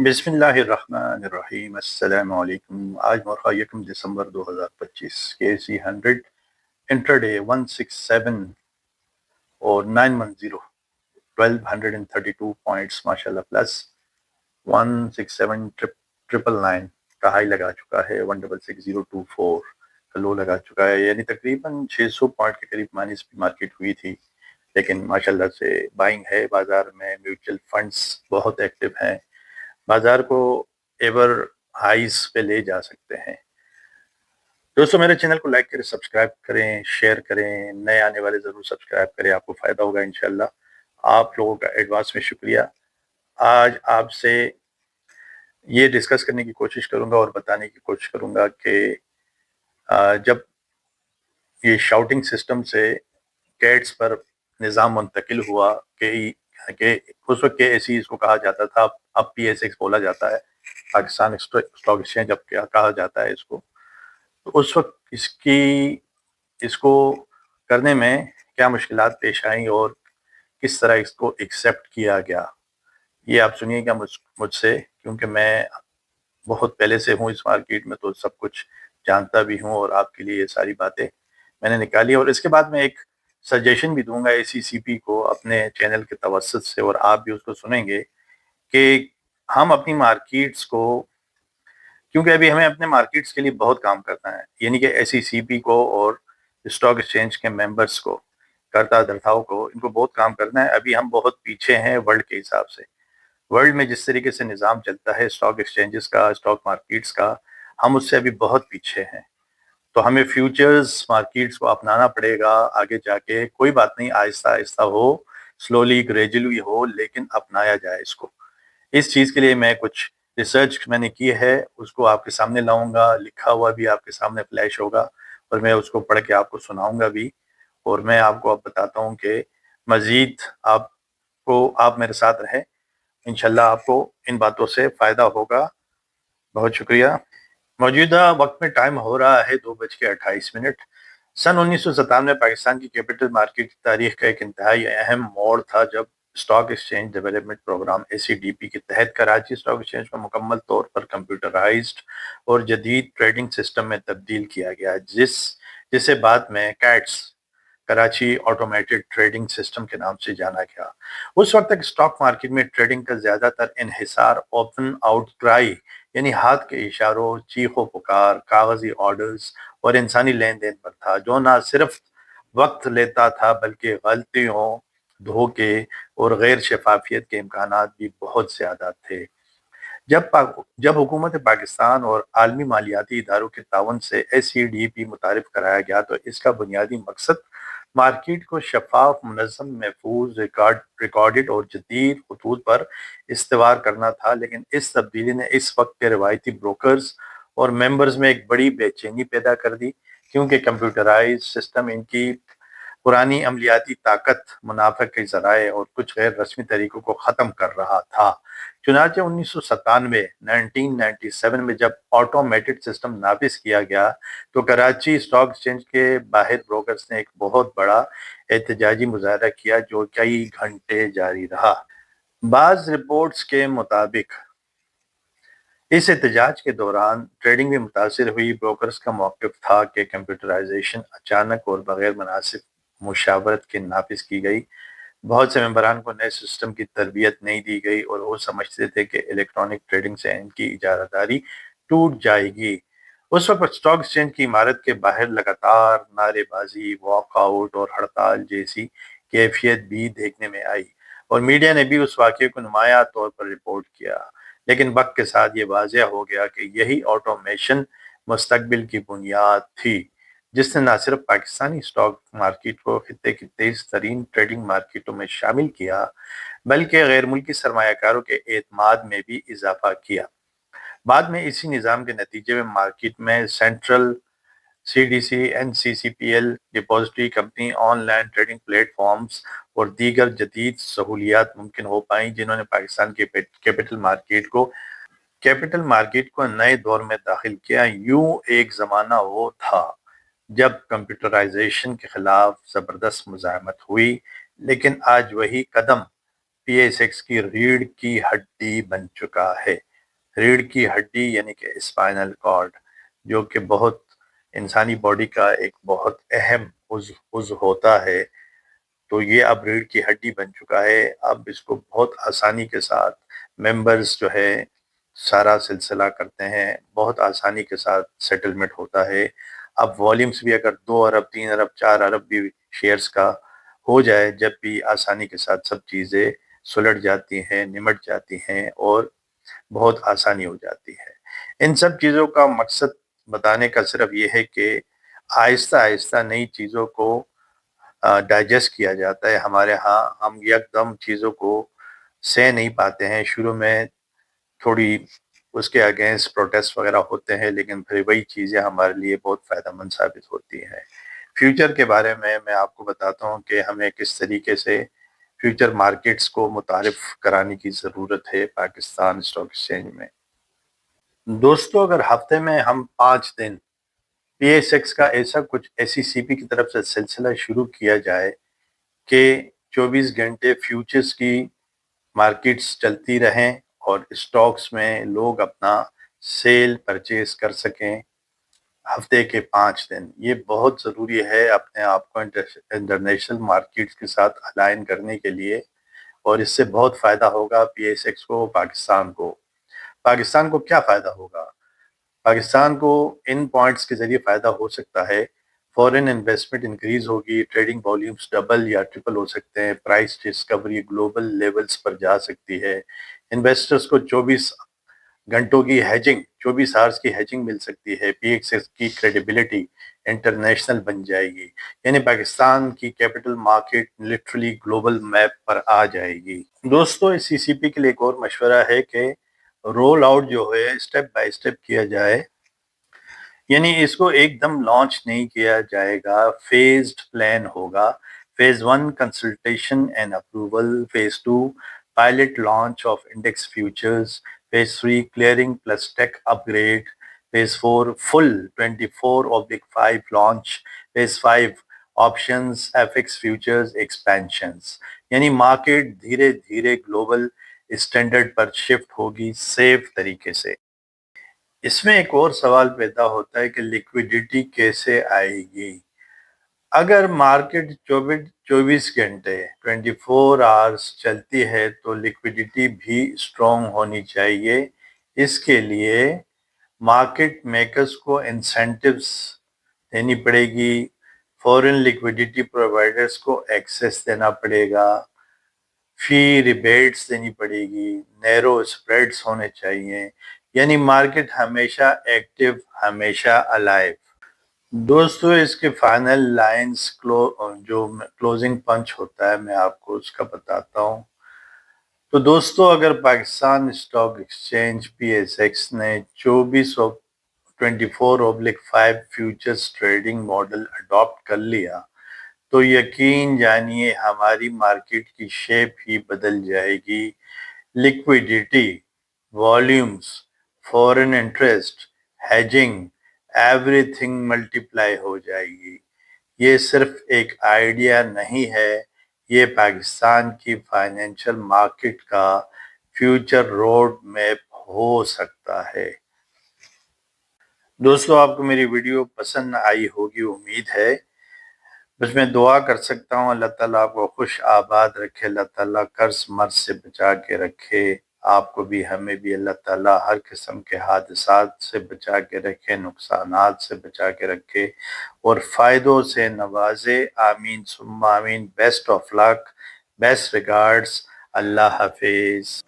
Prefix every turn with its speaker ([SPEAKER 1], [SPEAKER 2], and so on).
[SPEAKER 1] बिस्मिल्लाहिर्रहमानिर्रहीम। अस्सलाम वालेकुम। आज मौका 1 दिसंबर 2025 KC 100 इंटरडे 167 और 910 1232 पॉइंट्स माशाल्लाह प्लस 167 ट्रिपल नाइन का हाई लगा चुका है। 166024 का लो लगा चुका है, यानी तकरीबन 600 पॉइंट के करीब माइनस की मार्केट हुई थी, लेकिन माशाल्लाह से बाइंग है बाजार में। म्यूचुअल फंड्स बहुत एक्टिव हैं, बाजार को एवर हाइस पे ले जा सकते हैं। दोस्तों, मेरे चैनल को लाइक करें, सब्सक्राइब करें, शेयर करें। नए आने वाले जरूर सब्सक्राइब करें, आपको फायदा होगा इंशाल्लाह। आप लोगों का एडवांस में शुक्रिया। आज आपसे ये डिस्कस करने की कोशिश करूंगा और बताने की कोशिश करूंगा कि जब ये शाउटिंग सिस्टम से कैट्स पर निज़ाम मुंतकिल हुआ कि उस वक्त के इसको कहा जाता था, अब PSX बोला जाता है, पाकिस्तान स्टॉक एक्सचेंज अब क्या कहा जाता है इसको। तो उस वक्त इसको करने में क्या मुश्किलात पेश आई और किस तरह इसको एक्सेप्ट किया गया, ये आप सुनिएगा मुझसे, क्योंकि मैं बहुत पहले से हूँ इस मार्केट में, तो सब कुछ जानता भी हूँ और आपके लिए ये सारी बातें मैंने निकाली। और इसके बाद मैं एक सजेशन भी दूंगा ACCP को अपने चैनल के तवसत से, और आप भी उसको सुनेंगे कि हम अपनी मार्केट्स को, क्योंकि अभी हमें अपने मार्केट्स के लिए बहुत काम करना है, यानी कि ACCP को और स्टॉक एक्सचेंज के मेंबर्स को, करता धर्ताओं को, इनको बहुत काम करना है। अभी हम बहुत पीछे हैं वर्ल्ड के हिसाब से। वर्ल्ड में जिस तरीके से निज़ाम चलता है स्टॉक एक्सचेंजेस का, स्टॉक मार्केट्स का, हम उससे अभी बहुत पीछे हैं। तो हमें फ्यूचर्स मार्केट्स को अपनाना पड़ेगा आगे जाके। कोई बात नहीं, आहिस्ता आहिस्ता हो, स्लोली ग्रेजुअली हो, लेकिन अपनाया जाए इसको। इस चीज़ के लिए मैं कुछ रिसर्च मैंने की है, उसको आपके सामने लाऊंगा, लिखा हुआ भी आपके सामने फ्लैश होगा, और मैं उसको पढ़ के आपको सुनाऊंगा भी। और मैं आपको अब बताता हूँ कि मज़ीद आप मेरे साथ रहें, इंशाल्लाह आपको इन बातों से फ़ायदा होगा। बहुत शुक्रिया। मौजूदा वक्त में टाइम हो रहा है 2:28। सन 1997 पाकिस्तान की कैपिटल मार्केट की तारीख का एक इंतहाई अहम मोड़ था, जब stock exchange development program ACDP के तहत कराची स्टॉक एक्सचेंज को मुकम्मल तौर पर कंप्यूटराइज्ड और जदीद ट्रेडिंग सिस्टम में तब्दील किया गया, जिसे बाद में cats, Karachi automated trading system के नाम से जाना गया। उस वक्त तक स्टॉक मार्केट में ट्रेडिंग का ज्यादातर इन्हिसार ओपन आउटक्राई, यानी हाथ के इशारों, चीखों पुकार, कागजी ऑर्डर्स और इंसानी लेन देन पर था, जो ना सिर्फ वक्त लेता था बल्कि गलतियों, धोखे और गैर शफाफियत के इम्कानात भी बहुत ज्यादा थे। जब हुकूमत पाकिस्तान और आलमी मालियाती इदारों के ताउन से ACDP मुतारिफ कराया गया, तो इसका बुनियादी मकसद मार्केट को शफाफ, मुनज़्ज़म, महफूज, रिकॉर्डेड और जदीद खतूत पर इस्तेवार करना था। लेकिन इस तब्दीली ने इस वक्त के रवायती ब्रोकर्स और मेंबर्स में एक बड़ी बेचैनी पैदा कर दी, क्योंकि कंप्यूटराइज सिस्टम इनकी पुरानी अमलियाती ताकत, मुनाफे के जराए और कुछ गैर रस्मी तरीकों को ख़त्म कर रहा था। चुनाचे 1997 में जब ऑटोमेटेड सिस्टम नाफिज किया गया, तो कराची स्टॉक एक्सचेंज के बाहर ब्रोकर्स ने एक बहुत बड़ा एहतजाजी मुजाहरा किया, जो कई घंटे जारी रहा। बाज रिपोर्ट्स के मुताबिक इस एहतजाज के दौरान ट्रेडिंग भी मुतासिर हुई। ब्रोकर्स का मौक़िफ़ था कि कंप्यूटराइजेशन अचानक और बगैर मुनासिब मुशावरत के नाफिज की गई। बहुत से मेंबरान को नए सिस्टम की तरबियत नहीं दी गई और वो समझते थे कि इलेक्ट्रॉनिक ट्रेडिंग से इनकी इजारादारी टूट जाएगी। उस वक्त स्टॉक एक्सचेंज की इमारत के बाहर लगातार नारेबाजी, वॉकआउट और हड़ताल जैसी कैफियत भी देखने में आई, और मीडिया ने भी उस वाक़े को नुमाया तौर पर रिपोर्ट किया। लेकिन वक्त के साथ ये वाज़ेह हो गया कि यही ऑटोमेशन मुस्तकबिल की बुनियाद थी, जिसने न सिर्फ पाकिस्तानी स्टॉक मार्केट को खित्ते की तेज तरीन ट्रेडिंग मार्केटों में शामिल किया, बल्कि गैर मुल्की सरमायाकारों के एतमाद में भी इजाफा किया। बाद में इसी निज़ाम के नतीजे में मार्केट में central CDC, NCCPL, depository company, online trading platforms और दीगर जदीद सहूलियात मुमकिन हो पाई, जिन्होंने पाकिस्तान के कैपिटल मार्केट को नए दौर में दाखिल किया। यूं एक ज़माना वो था जब कंप्यूटराइजेशन के खिलाफ ज़बरदस्त मुज़ाहमत हुई, लेकिन आज वही कदम PSX की रीढ़ की हड्डी बन चुका है। ریڑھ کی ہڈی یعنی کہ اسپائنل کارڈ، جو کہ بہت انسانی باڈی کا ایک بہت اہم عضو ہوتا ہے، تو یہ اب ریڑھ کی ہڈی بن چکا ہے۔ اب اس کو بہت آسانی کے ساتھ ممبرز جو ہے سارا سلسلہ کرتے ہیں، بہت آسانی کے ساتھ سیٹلمنٹ ہوتا ہے۔ اب والیومز بھی اگر 2 ارب 3 ارب 4 ارب بھی شیئرز کا ہو جائے، جب بھی آسانی کے ساتھ سب چیزیں سلٹ جاتی ہیں، نمٹ جاتی ہیں اور بہت آسانی ہو جاتی ہے۔ ان سب چیزوں کا مقصد بتانے کا صرف یہ ہے کہ آہستہ آہستہ نئی چیزوں کو ڈائجسٹ کیا جاتا ہے۔ ہمارے ہاں ہم یکدم چیزوں کو سہ نہیں پاتے ہیں، شروع میں تھوڑی اس کے اگینسٹ پروٹیسٹ وغیرہ ہوتے ہیں، لیکن پھر وہی چیزیں ہمارے لیے بہت فائدہ مند ثابت ہوتی ہیں۔ فیوچر کے بارے میں آپ کو بتاتا ہوں کہ ہمیں کس طریقے سے فیوچر مارکیٹس کو متعارف کرانے کی ضرورت ہے پاکستان اسٹاک ایکسچینج میں۔ دوستو، اگر ہفتے میں ہم 5 دن پی ایس ایکس کا ایسا کچھ ایس ای سی پی کی طرف سے سلسلہ شروع کیا جائے کہ 24 گھنٹے فیوچرز کی مارکیٹس چلتی رہیں اور اسٹاکس میں لوگ اپنا سیل پرچیز کر سکیں ہفتے کے 5 دن، یہ بہت ضروری ہے اپنے آپ کو انٹرنیشنل مارکیٹس کے ساتھ الائن کرنے کے لیے، اور اس سے بہت فائدہ ہوگا پی ایس ایکس کو، پاکستان کو۔ پاکستان کو کیا فائدہ ہوگا؟ پاکستان کو ان پوائنٹس کے ذریعے فائدہ ہو سکتا ہے۔ فورن انویسٹمنٹ انکریز ہوگی، ٹریڈنگ والیومز ڈبل یا ٹرپل ہو سکتے ہیں، پرائس ڈسکوری گلوبل لیولز پر جا سکتی ہے، انویسٹرز کو 24 گھنٹوں کی ہیجنگ، 24 آورز کی ہیجنگ مل سکتی ہے، پی ایکس ایکس کی کریڈیبلٹی انٹرنیشنل بن جائے گی، یعنی پاکستان کی capital market literally global map پر آ جائے گی۔ دوستو، اس سی سی پی کے لیے ایک اور مشورہ ہے کہ رول آؤٹ جو ہے اسٹیپ بائی اسٹیپ کیا جائے، یعنی اس کو ایک دم لانچ نہیں کیا جائے گا، فیزڈ پلان ہوگا۔ Phase 1 consultation and approval, phase 2 pilot launch of index futures, phase 3 clearing plus tech upgrade, phase 4 full 24/5 launch, phase 5 options F X futures expansions, یعنی مارکیٹ دھیرے دھیرے گلوبل اسٹینڈرڈ پر shift ہوگی safe طریقے سے۔ اس میں ایک اور سوال پیدا ہوتا ہے کہ لیکویڈیٹی کیسے آئے گی؟ اگر مارکیٹ 24 گھنٹے 24 آورز چلتی ہے تو لیکویڈیٹی بھی اسٹرانگ ہونی چاہیے۔ اس کے لیے مارکیٹ میکرز کو انسینٹیوز دینی پڑے گی، فورن لیکویڈیٹی پرووائڈرز کو ایکسیس دینا پڑے گا، فی ریبیٹس دینی پڑے گی، نیرو اسپریڈز ہونے چاہیے، یعنی مارکیٹ ہمیشہ ایکٹیو، ہمیشہ الائیو۔ دوستو، اس کے فائنل لائنز جو کلوزنگ پنچ ہوتا ہے میں آپ کو اس کا بتاتا ہوں۔ تو دوستو، اگر Pakistan stock exchange P S x نے 24/5 فیوچرز ٹریڈنگ ماڈل اڈاپٹ کر لیا تو یقین جانیے ہماری مارکیٹ کی شیپ ہی بدل جائے گی۔ Liquidity, volumes, foreign interest, hedging, everything multiply ہو جائے گی۔ یہ صرف ایک آئیڈیا نہیں ہے، یہ پاکستان کی فائنینشل مارکیٹ کا فیوچر روڈ میپ ہو سکتا ہے۔ دوستو، آپ کو میری ویڈیو پسند آئی ہوگی، امید ہے۔ بس میں دعا کر سکتا ہوں اللہ تعالیٰ آپ کو خوش آباد رکھے، اللہ تعالیٰ قرض مرض سے بچا کے رکھے، آپ کو بھی ہمیں بھی اللہ تعالیٰ ہر قسم کے حادثات سے بچا کے رکھے، نقصانات سے بچا کے رکھے اور فائدوں سے نوازے۔ آمین ثم آمین۔ Best of luck, best regards, Allah حافظ۔